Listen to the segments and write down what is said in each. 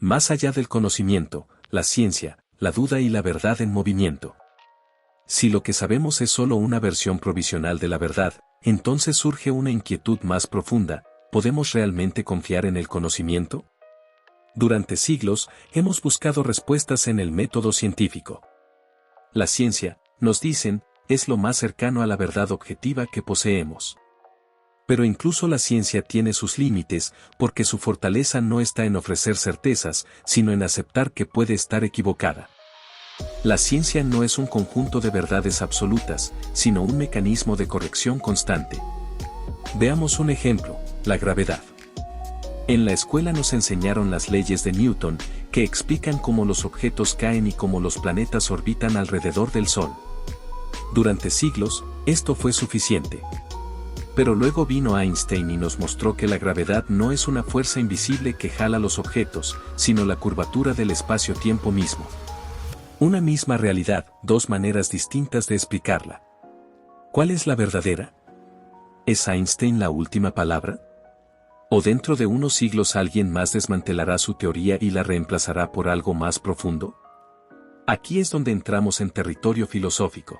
Más allá del conocimiento, la ciencia, la duda y la verdad en movimiento. Si lo que sabemos es solo una versión provisional de la verdad, entonces surge una inquietud más profunda: ¿podemos realmente confiar en el conocimiento? Durante siglos, hemos buscado respuestas en el método científico. La ciencia, nos dicen, es lo más cercano a la verdad objetiva que poseemos. Pero incluso la ciencia tiene sus límites, porque su fortaleza no está en ofrecer certezas, sino en aceptar que puede estar equivocada. La ciencia no es un conjunto de verdades absolutas, sino un mecanismo de corrección constante. Veamos un ejemplo: la gravedad. En la escuela nos enseñaron las leyes de Newton, que explican cómo los objetos caen y cómo los planetas orbitan alrededor del Sol. Durante siglos, esto fue suficiente. Pero luego vino Einstein y nos mostró que la gravedad no es una fuerza invisible que jala los objetos, sino la curvatura del espacio-tiempo mismo. Una misma realidad, dos maneras distintas de explicarla. ¿Cuál es la verdadera? ¿Es Einstein la última palabra? ¿O dentro de unos siglos alguien más desmantelará su teoría y la reemplazará por algo más profundo? Aquí es donde entramos en territorio filosófico.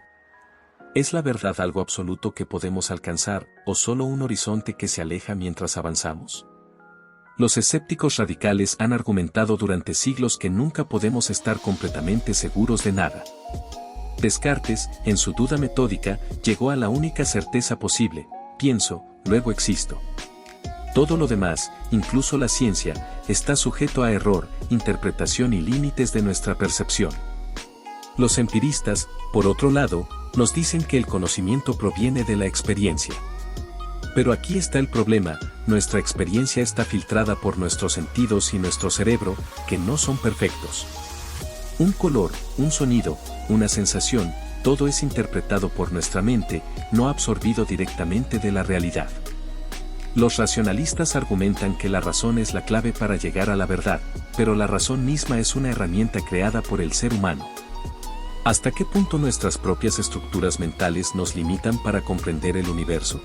¿Es la verdad algo absoluto que podemos alcanzar, o solo un horizonte que se aleja mientras avanzamos? Los escépticos radicales han argumentado durante siglos que nunca podemos estar completamente seguros de nada. Descartes, en su duda metódica, llegó a la única certeza posible: pienso, luego existo. Todo lo demás, incluso la ciencia, está sujeto a error, interpretación y límites de nuestra percepción. Los empiristas, por otro lado, nos dicen que el conocimiento proviene de la experiencia. Pero aquí está el problema: nuestra experiencia está filtrada por nuestros sentidos y nuestro cerebro, que no son perfectos. Un color, un sonido, una sensación, todo es interpretado por nuestra mente, no absorbido directamente de la realidad. Los racionalistas argumentan que la razón es la clave para llegar a la verdad, pero la razón misma es una herramienta creada por el ser humano. ¿Hasta qué punto nuestras propias estructuras mentales nos limitan para comprender el universo?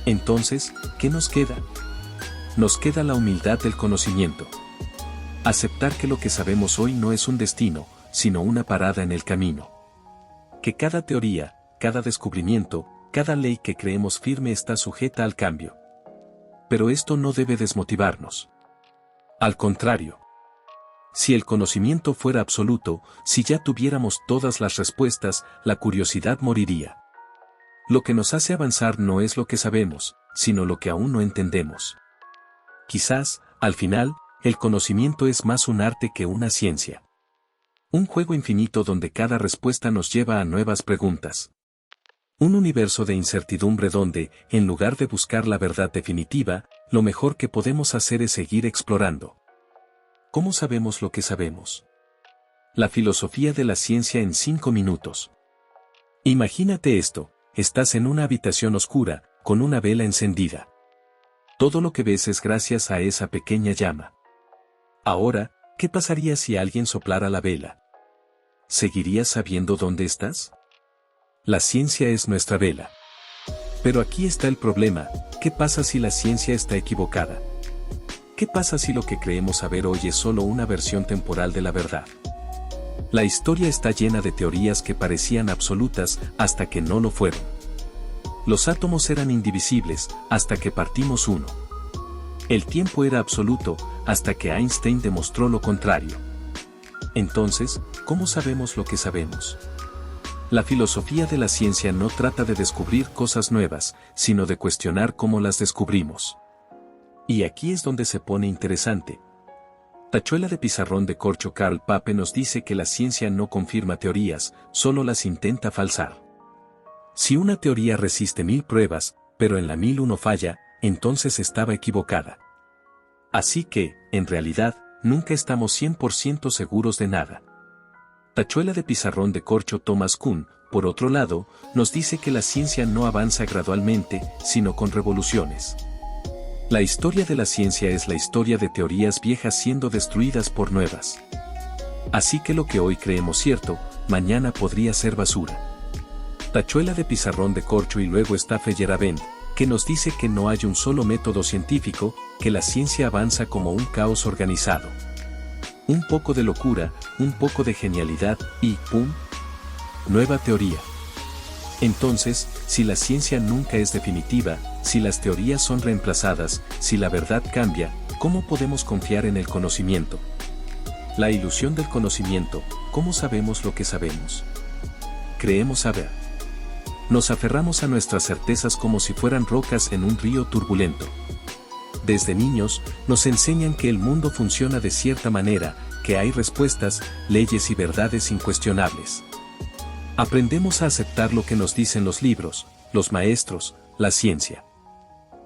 Entonces, ¿qué nos queda? Nos queda la humildad del conocimiento. Aceptar que lo que sabemos hoy no es un destino, sino una parada en el camino. Que cada teoría, cada descubrimiento, cada ley que creemos firme está sujeta al cambio. Pero esto no debe desmotivarnos. Al contrario. Si el conocimiento fuera absoluto, si ya tuviéramos todas las respuestas, la curiosidad moriría. Lo que nos hace avanzar no es lo que sabemos, sino lo que aún no entendemos. Quizás, al final, el conocimiento es más un arte que una ciencia. Un juego infinito donde cada respuesta nos lleva a nuevas preguntas. Un universo de incertidumbre donde, en lugar de buscar la verdad definitiva, lo mejor que podemos hacer es seguir explorando. ¿Cómo sabemos lo que sabemos? La filosofía de la ciencia en 5 minutos. Imagínate esto: estás en una habitación oscura, con una vela encendida. Todo lo que ves es gracias a esa pequeña llama. Ahora, ¿qué pasaría si alguien soplara la vela? ¿Seguirías sabiendo dónde estás? La ciencia es nuestra vela. Pero aquí está el problema: ¿qué pasa si la ciencia está equivocada? ¿Qué pasa si lo que creemos saber hoy es solo una versión temporal de la verdad? La historia está llena de teorías que parecían absolutas hasta que no lo fueron. Los átomos eran indivisibles hasta que partimos uno. El tiempo era absoluto hasta que Einstein demostró lo contrario. Entonces, ¿cómo sabemos lo que sabemos? La filosofía de la ciencia no trata de descubrir cosas nuevas, sino de cuestionar cómo las descubrimos. Y aquí es donde se pone interesante. Tachuela de pizarrón de corcho: Karl Popper nos dice que la ciencia no confirma teorías, solo las intenta falsar. Si una teoría resiste 1000 pruebas, pero en la 1001 falla, entonces estaba equivocada. Así que, en realidad, nunca estamos 100% seguros de nada. Tachuela de pizarrón de corcho Thomas Kuhn, por otro lado, nos dice que la ciencia no avanza gradualmente, sino con revoluciones. La historia de la ciencia es la historia de teorías viejas siendo destruidas por nuevas. Así que lo que hoy creemos cierto, mañana podría ser basura. Tachuela de pizarrón de corcho. Y luego está Feyerabend, que nos dice que no hay un solo método científico, que la ciencia avanza como un caos organizado. Un poco de locura, un poco de genialidad y ¡pum! Nueva teoría. Entonces, si la ciencia nunca es definitiva, si las teorías son reemplazadas, si la verdad cambia, ¿cómo podemos confiar en el conocimiento? La ilusión del conocimiento, ¿cómo sabemos lo que sabemos? Creemos saber. Nos aferramos a nuestras certezas como si fueran rocas en un río turbulento. Desde niños, nos enseñan que el mundo funciona de cierta manera, que hay respuestas, leyes y verdades incuestionables. Aprendemos a aceptar lo que nos dicen los libros, los maestros, la ciencia.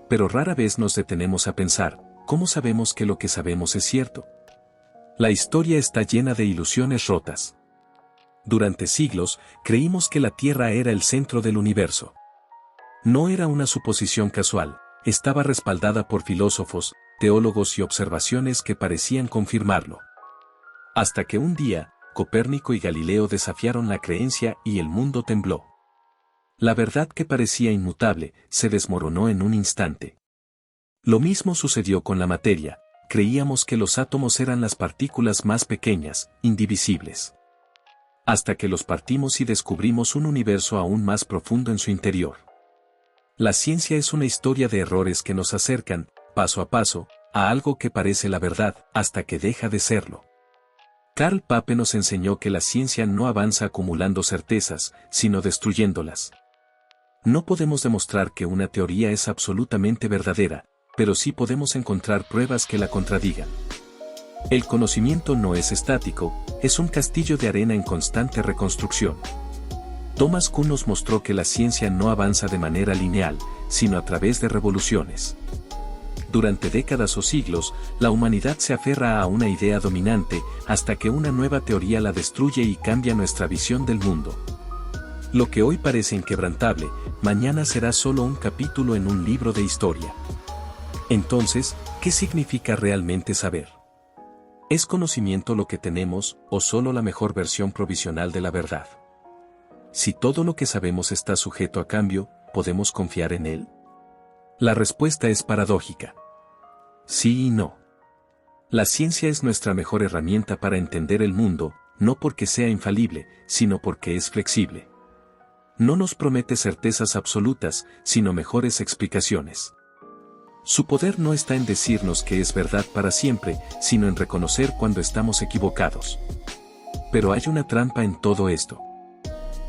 Pero rara vez nos detenemos a pensar, ¿cómo sabemos que lo que sabemos es cierto? La historia está llena de ilusiones rotas. Durante siglos, creímos que la Tierra era el centro del universo. No era una suposición casual, estaba respaldada por filósofos, teólogos y observaciones que parecían confirmarlo. Hasta que un día, Copérnico y Galileo desafiaron la creencia y el mundo tembló. La verdad que parecía inmutable, se desmoronó en un instante. Lo mismo sucedió con la materia, creíamos que los átomos eran las partículas más pequeñas, indivisibles. Hasta que los partimos y descubrimos un universo aún más profundo en su interior. La ciencia es una historia de errores que nos acercan, paso a paso, a algo que parece la verdad, hasta que deja de serlo. Karl Popper nos enseñó que la ciencia no avanza acumulando certezas, sino destruyéndolas. No podemos demostrar que una teoría es absolutamente verdadera, pero sí podemos encontrar pruebas que la contradigan. El conocimiento no es estático, es un castillo de arena en constante reconstrucción. Thomas Kuhn nos mostró que la ciencia no avanza de manera lineal, sino a través de revoluciones. Durante décadas o siglos, la humanidad se aferra a una idea dominante, hasta que una nueva teoría la destruye y cambia nuestra visión del mundo. Lo que hoy parece inquebrantable, mañana será solo un capítulo en un libro de historia. Entonces, ¿qué significa realmente saber? ¿Es conocimiento lo que tenemos, o solo la mejor versión provisional de la verdad? Si todo lo que sabemos está sujeto a cambio, ¿podemos confiar en él? La respuesta es paradójica. Sí y no. La ciencia es nuestra mejor herramienta para entender el mundo, no porque sea infalible, sino porque es flexible. No nos promete certezas absolutas, sino mejores explicaciones. Su poder no está en decirnos que es verdad para siempre, sino en reconocer cuando estamos equivocados. Pero hay una trampa en todo esto.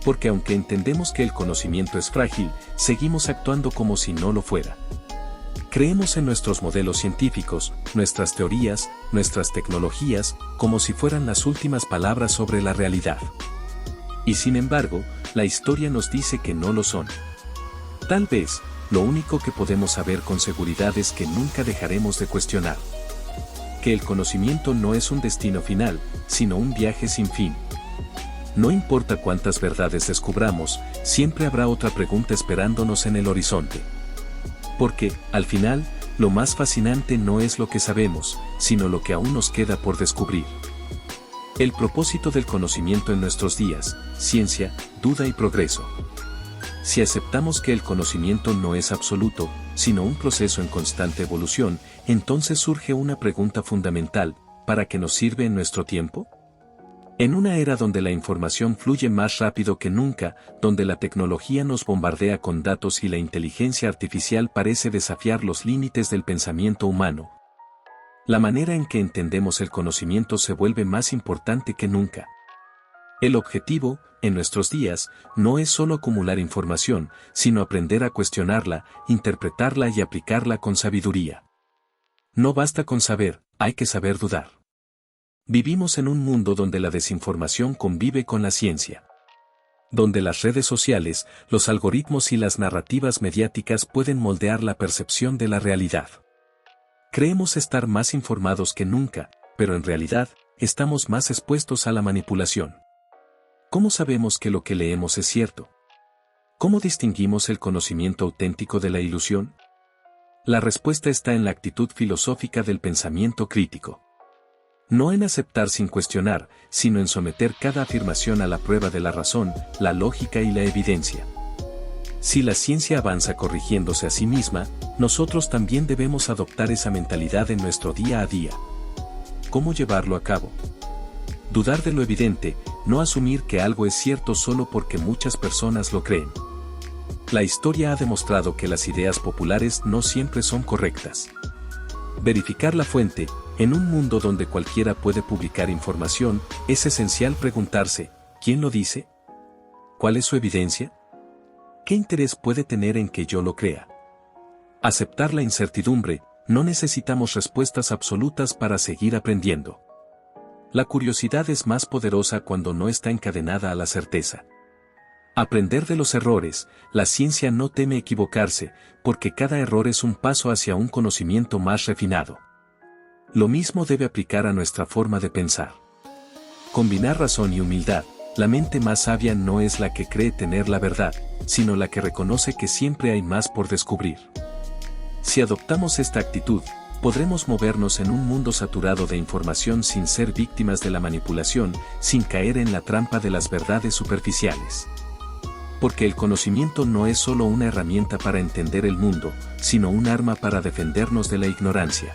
Porque aunque entendemos que el conocimiento es frágil, seguimos actuando como si no lo fuera. Creemos en nuestros modelos científicos, nuestras teorías, nuestras tecnologías, como si fueran las últimas palabras sobre la realidad. Y sin embargo, la historia nos dice que no lo son. Tal vez, lo único que podemos saber con seguridad es que nunca dejaremos de cuestionar. Que el conocimiento no es un destino final, sino un viaje sin fin. No importa cuántas verdades descubramos, siempre habrá otra pregunta esperándonos en el horizonte. Porque, al final, lo más fascinante no es lo que sabemos, sino lo que aún nos queda por descubrir. El propósito del conocimiento en nuestros días, ciencia, duda y progreso. Si aceptamos que el conocimiento no es absoluto, sino un proceso en constante evolución, entonces surge una pregunta fundamental: ¿para qué nos sirve en nuestro tiempo? En una era donde la información fluye más rápido que nunca, donde la tecnología nos bombardea con datos y la inteligencia artificial parece desafiar los límites del pensamiento humano, la manera en que entendemos el conocimiento se vuelve más importante que nunca. El objetivo, en nuestros días, no es solo acumular información, sino aprender a cuestionarla, interpretarla y aplicarla con sabiduría. No basta con saber, hay que saber dudar. Vivimos en un mundo donde la desinformación convive con la ciencia. Donde las redes sociales, los algoritmos y las narrativas mediáticas pueden moldear la percepción de la realidad. Creemos estar más informados que nunca, pero en realidad, estamos más expuestos a la manipulación. ¿Cómo sabemos que lo que leemos es cierto? ¿Cómo distinguimos el conocimiento auténtico de la ilusión? La respuesta está en la actitud filosófica del pensamiento crítico. No en aceptar sin cuestionar, sino en someter cada afirmación a la prueba de la razón, la lógica y la evidencia. Si la ciencia avanza corrigiéndose a sí misma, nosotros también debemos adoptar esa mentalidad en nuestro día a día. cómo llevarlo a cabo. Dudar de lo evidente, no asumir que algo es cierto solo porque muchas personas lo creen. La historia ha demostrado que las ideas populares no siempre son correctas. Verificar la fuente. En un mundo donde cualquiera puede publicar información, es esencial preguntarse, ¿quién lo dice? ¿Cuál es su evidencia? ¿Qué interés puede tener en que yo lo crea? Aceptar la incertidumbre. No necesitamos respuestas absolutas para seguir aprendiendo. La curiosidad es más poderosa cuando no está encadenada a la certeza. Aprender de los errores. La ciencia no teme equivocarse, porque cada error es un paso hacia un conocimiento más refinado. Lo mismo debe aplicar a nuestra forma de pensar. Combinar razón y humildad. La mente más sabia no es la que cree tener la verdad, sino la que reconoce que siempre hay más por descubrir. Si adoptamos esta actitud, podremos movernos en un mundo saturado de información sin ser víctimas de la manipulación, sin caer en la trampa de las verdades superficiales. Porque el conocimiento no es solo una herramienta para entender el mundo, sino un arma para defendernos de la ignorancia.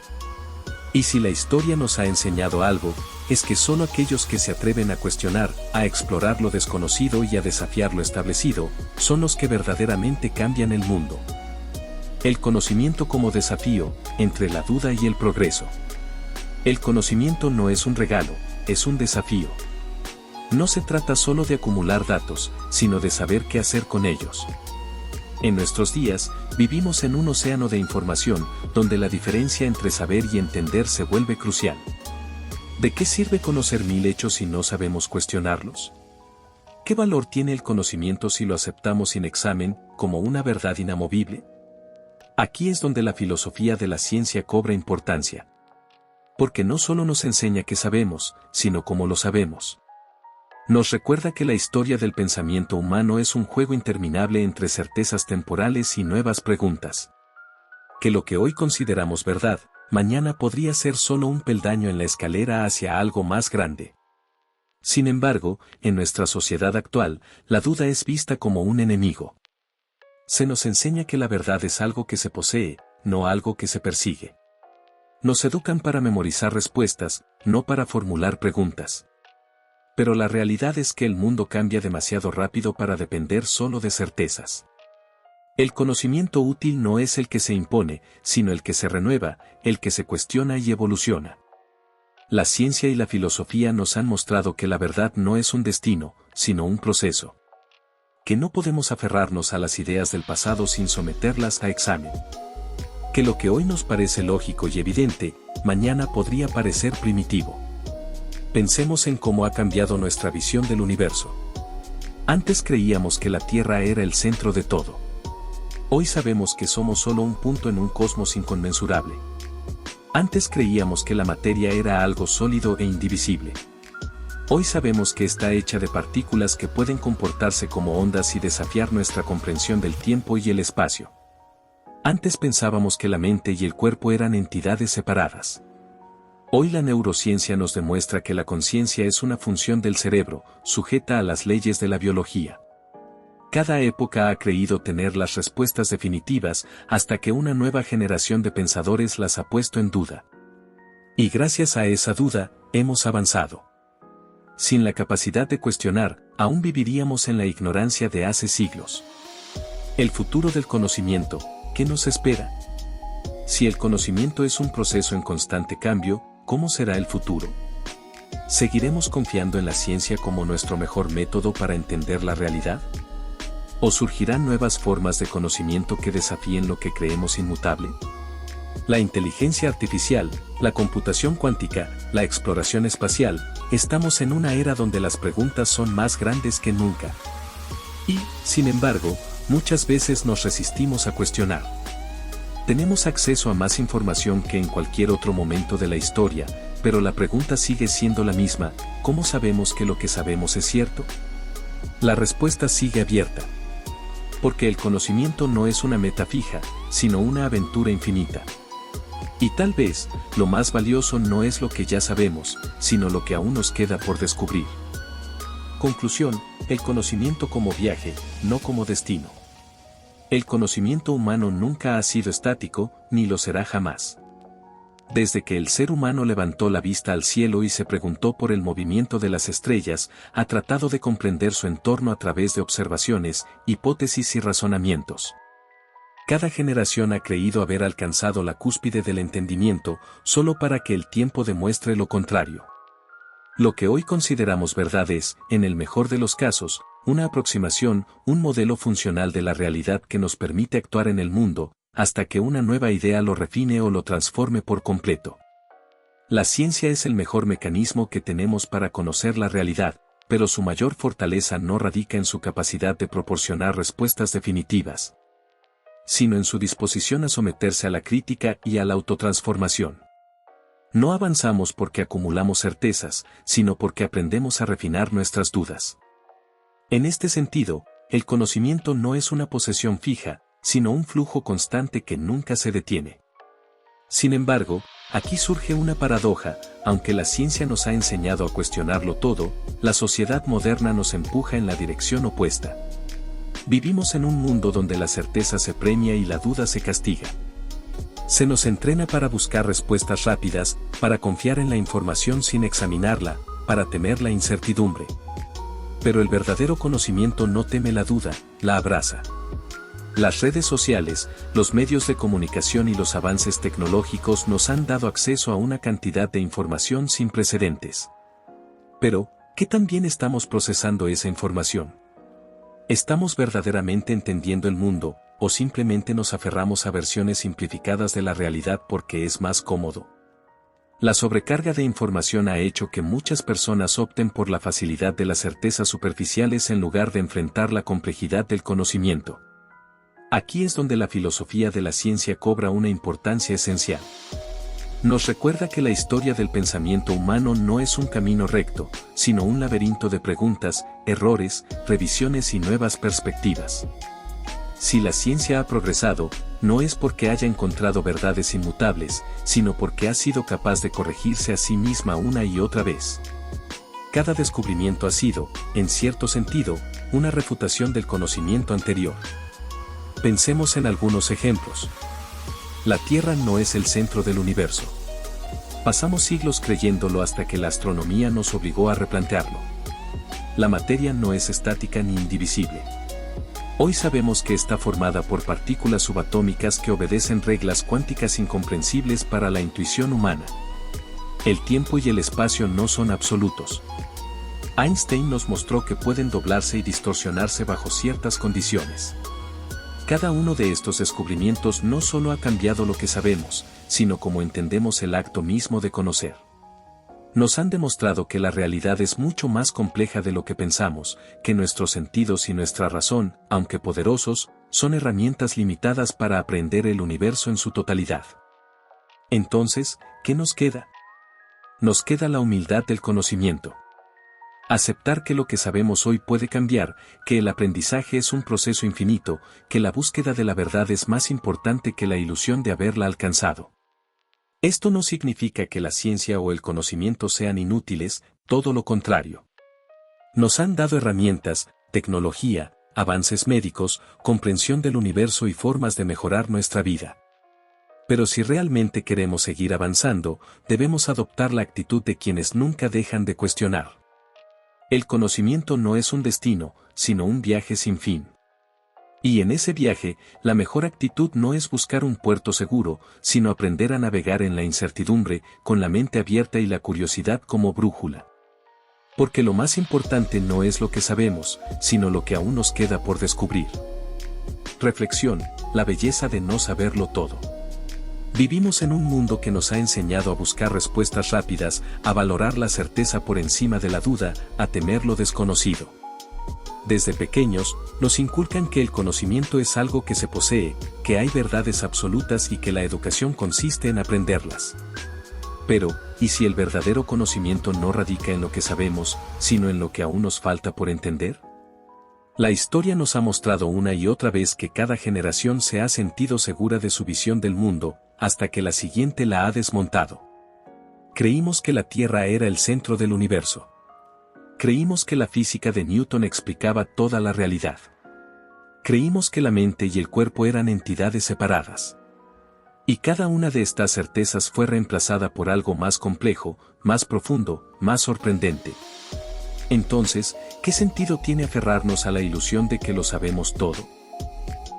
Y si la historia nos ha enseñado algo, es que solo aquellos que se atreven a cuestionar, a explorar lo desconocido y a desafiar lo establecido, son los que verdaderamente cambian el mundo. El conocimiento como desafío, entre la duda y el progreso. El conocimiento no es un regalo, es un desafío. No se trata solo de acumular datos, sino de saber qué hacer con ellos. En nuestros días, vivimos en un océano de información, donde la diferencia entre saber y entender se vuelve crucial. ¿De qué sirve conocer 1000 hechos si no sabemos cuestionarlos? ¿Qué valor tiene el conocimiento si lo aceptamos sin examen, como una verdad inamovible? Aquí es donde la filosofía de la ciencia cobra importancia. Porque no solo nos enseña qué sabemos, sino cómo lo sabemos. Nos recuerda que la historia del pensamiento humano es un juego interminable entre certezas temporales y nuevas preguntas. Que lo que hoy consideramos verdad, mañana podría ser solo un peldaño en la escalera hacia algo más grande. Sin embargo, en nuestra sociedad actual, la duda es vista como un enemigo. Se nos enseña que la verdad es algo que se posee, no algo que se persigue. Nos educan para memorizar respuestas, no para formular preguntas. Pero la realidad es que el mundo cambia demasiado rápido para depender solo de certezas. El conocimiento útil no es el que se impone, sino el que se renueva, el que se cuestiona y evoluciona. La ciencia y la filosofía nos han mostrado que la verdad no es un destino, sino un proceso. Que no podemos aferrarnos a las ideas del pasado sin someterlas a examen. Que lo que hoy nos parece lógico y evidente, mañana podría parecer primitivo. Pensemos en cómo ha cambiado nuestra visión del universo. Antes creíamos que la Tierra era el centro de todo. Hoy sabemos que somos solo un punto en un cosmos inconmensurable. Antes creíamos que la materia era algo sólido e indivisible. Hoy sabemos que está hecha de partículas que pueden comportarse como ondas y desafiar nuestra comprensión del tiempo y el espacio. Antes pensábamos que la mente y el cuerpo eran entidades separadas. Hoy la neurociencia nos demuestra que la conciencia es una función del cerebro, sujeta a las leyes de la biología. Cada época ha creído tener las respuestas definitivas hasta que una nueva generación de pensadores las ha puesto en duda. Y gracias a esa duda, hemos avanzado. Sin la capacidad de cuestionar, aún viviríamos en la ignorancia de hace siglos. El futuro del conocimiento, ¿qué nos espera? Si el conocimiento es un proceso en constante cambio, ¿cómo será el futuro? ¿Seguiremos confiando en la ciencia como nuestro mejor método para entender la realidad? ¿O surgirán nuevas formas de conocimiento que desafíen lo que creemos inmutable? La inteligencia artificial, la computación cuántica, la exploración espacial, estamos en una era donde las preguntas son más grandes que nunca. Y, sin embargo, muchas veces nos resistimos a cuestionar. Tenemos acceso a más información que en cualquier otro momento de la historia, pero la pregunta sigue siendo la misma: ¿cómo sabemos que lo que sabemos es cierto? La respuesta sigue abierta. Porque el conocimiento no es una meta fija, sino una aventura infinita. Y tal vez, lo más valioso no es lo que ya sabemos, sino lo que aún nos queda por descubrir. Conclusión: el conocimiento como viaje, no como destino. El conocimiento humano nunca ha sido estático, ni lo será jamás. Desde que el ser humano levantó la vista al cielo y se preguntó por el movimiento de las estrellas, ha tratado de comprender su entorno a través de observaciones, hipótesis y razonamientos. Cada generación ha creído haber alcanzado la cúspide del entendimiento, solo para que el tiempo demuestre lo contrario. Lo que hoy consideramos verdad es, en el mejor de los casos, una aproximación, un modelo funcional de la realidad que nos permite actuar en el mundo, hasta que una nueva idea lo refine o lo transforme por completo. La ciencia es el mejor mecanismo que tenemos para conocer la realidad, pero su mayor fortaleza no radica en su capacidad de proporcionar respuestas definitivas, sino en su disposición a someterse a la crítica y a la autotransformación. No avanzamos porque acumulamos certezas, sino porque aprendemos a refinar nuestras dudas. En este sentido, el conocimiento no es una posesión fija, sino un flujo constante que nunca se detiene. Sin embargo, aquí surge una paradoja: aunque la ciencia nos ha enseñado a cuestionarlo todo, la sociedad moderna nos empuja en la dirección opuesta. Vivimos en un mundo donde la certeza se premia y la duda se castiga. Se nos entrena para buscar respuestas rápidas, para confiar en la información sin examinarla, para temer la incertidumbre. Pero el verdadero conocimiento no teme la duda, la abraza. Las redes sociales, los medios de comunicación y los avances tecnológicos nos han dado acceso a una cantidad de información sin precedentes. Pero, ¿qué tan bien estamos procesando esa información? ¿Estamos verdaderamente entendiendo el mundo, o simplemente nos aferramos a versiones simplificadas de la realidad porque es más cómodo? La sobrecarga de información ha hecho que muchas personas opten por la facilidad de las certezas superficiales en lugar de enfrentar la complejidad del conocimiento. Aquí es donde la filosofía de la ciencia cobra una importancia esencial. Nos recuerda que la historia del pensamiento humano no es un camino recto, sino un laberinto de preguntas, errores, revisiones y nuevas perspectivas. Si la ciencia ha progresado, no es porque haya encontrado verdades inmutables, sino porque ha sido capaz de corregirse a sí misma una y otra vez. Cada descubrimiento ha sido, en cierto sentido, una refutación del conocimiento anterior. Pensemos en algunos ejemplos. La Tierra no es el centro del universo. Pasamos siglos creyéndolo hasta que la astronomía nos obligó a replantearlo. La materia no es estática ni indivisible. Hoy sabemos que está formada por partículas subatómicas que obedecen reglas cuánticas incomprensibles para la intuición humana. El tiempo y el espacio no son absolutos. Einstein nos mostró que pueden doblarse y distorsionarse bajo ciertas condiciones. Cada uno de estos descubrimientos no solo ha cambiado lo que sabemos, sino cómo entendemos el acto mismo de conocer. Nos han demostrado que la realidad es mucho más compleja de lo que pensamos, que nuestros sentidos y nuestra razón, aunque poderosos, son herramientas limitadas para aprender el universo en su totalidad. Entonces, ¿qué nos queda? Nos queda la humildad del conocimiento. Aceptar que lo que sabemos hoy puede cambiar, que el aprendizaje es un proceso infinito, que la búsqueda de la verdad es más importante que la ilusión de haberla alcanzado. Esto no significa que la ciencia o el conocimiento sean inútiles, todo lo contrario. Nos han dado herramientas, tecnología, avances médicos, comprensión del universo y formas de mejorar nuestra vida. Pero si realmente queremos seguir avanzando, debemos adoptar la actitud de quienes nunca dejan de cuestionar. El conocimiento no es un destino, sino un viaje sin fin. Y en ese viaje, la mejor actitud no es buscar un puerto seguro, sino aprender a navegar en la incertidumbre, con la mente abierta y la curiosidad como brújula. Porque lo más importante no es lo que sabemos, sino lo que aún nos queda por descubrir. Reflexión: la belleza de no saberlo todo. Vivimos en un mundo que nos ha enseñado a buscar respuestas rápidas, a valorar la certeza por encima de la duda, a temer lo desconocido. Desde pequeños, nos inculcan que el conocimiento es algo que se posee, que hay verdades absolutas y que la educación consiste en aprenderlas. Pero, ¿y si el verdadero conocimiento no radica en lo que sabemos, sino en lo que aún nos falta por entender? La historia nos ha mostrado una y otra vez que cada generación se ha sentido segura de su visión del mundo, hasta que la siguiente la ha desmontado. Creímos que la Tierra era el centro del universo. Creímos que la física de Newton explicaba toda la realidad. Creímos que la mente y el cuerpo eran entidades separadas. Y cada una de estas certezas fue reemplazada por algo más complejo, más profundo, más sorprendente. Entonces, ¿qué sentido tiene aferrarnos a la ilusión de que lo sabemos todo?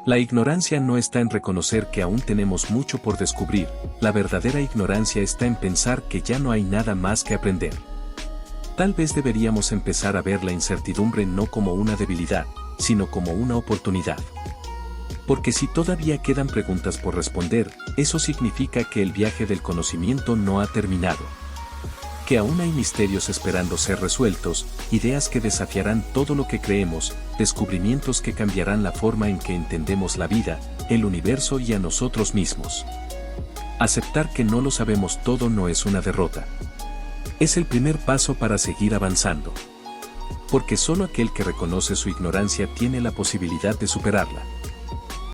La ignorancia no está en reconocer que aún tenemos mucho por descubrir, la verdadera ignorancia está en pensar que ya no hay nada más que aprender. Tal vez deberíamos empezar a ver la incertidumbre no como una debilidad, sino como una oportunidad. Porque si todavía quedan preguntas por responder, eso significa que el viaje del conocimiento no ha terminado. Que aún hay misterios esperando ser resueltos, ideas que desafiarán todo lo que creemos, descubrimientos que cambiarán la forma en que entendemos la vida, el universo y a nosotros mismos. Aceptar que no lo sabemos todo no es una derrota. Es el primer paso para seguir avanzando. Porque solo aquel que reconoce su ignorancia tiene la posibilidad de superarla.